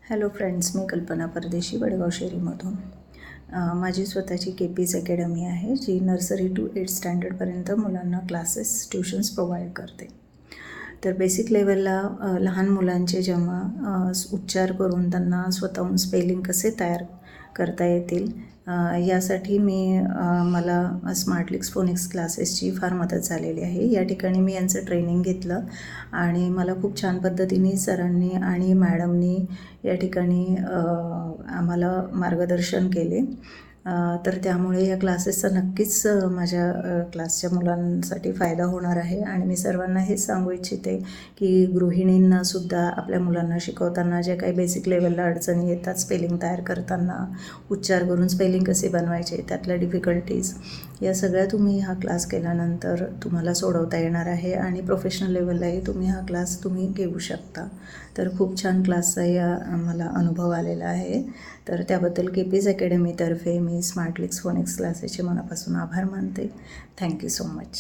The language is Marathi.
हॅलो फ्रेंड्स, मी कल्पना परदेशी वडगाव शेरीमधून. माझी स्वतःची केपीज अकॅडमी आहे, जी नर्सरी टू 8th स्टँडर्डपर्यंत मुलांना क्लासेस, ट्युशन्स प्रोव्हाइड करते. तर बेसिक लेवलला लहान मुलांचे जेव्हा उच्चार करून त्यांना स्वतःहून स्पेलिंग कसे तयार करता येतील यासाठी मला स्मार्टलिक्स फोनिक्स क्लासेसची फार मदत झालेली आहे. या ठिकाणी मी यांचं ट्रेनिंग घेतलं आणि मला खूप छान पद्धतीने सरांनी आणि मॅडमनी या ठिकाणी आम्हाला मार्गदर्शन केले. तर त्यामुळे या क्लासेसचा नक्कीच माझ्या क्लासच्या मुलांसाठी फायदा होणार आहे. आणि मी सर्वांना हेच सांगू इच्छिते की गृहिणींनासुद्धा आपल्या मुलांना शिकवताना जे काही बेसिक लेवलला अडचणी येतात, स्पेलिंग तयार करताना, उच्चार करून स्पेलिंग कसे बनवायचे, त्यातल्या डिफिकल्टीज, या सगळ्या तुम्ही हा क्लास केल्यानंतर तुम्हाला सोडवता येणार आहे आणि प्रोफेशनल लेवललाही तुम्ही हा क्लास घेऊ शकता. तर खूप छान क्लासचा मला अनुभव आलेला आहे. तर त्याबद्दल केपीज अकॅडमीतर्फे मी स्मार्टलिक्स फोनिक्स क्लासेसचे मनापासून आभार मानते. Thank you so much.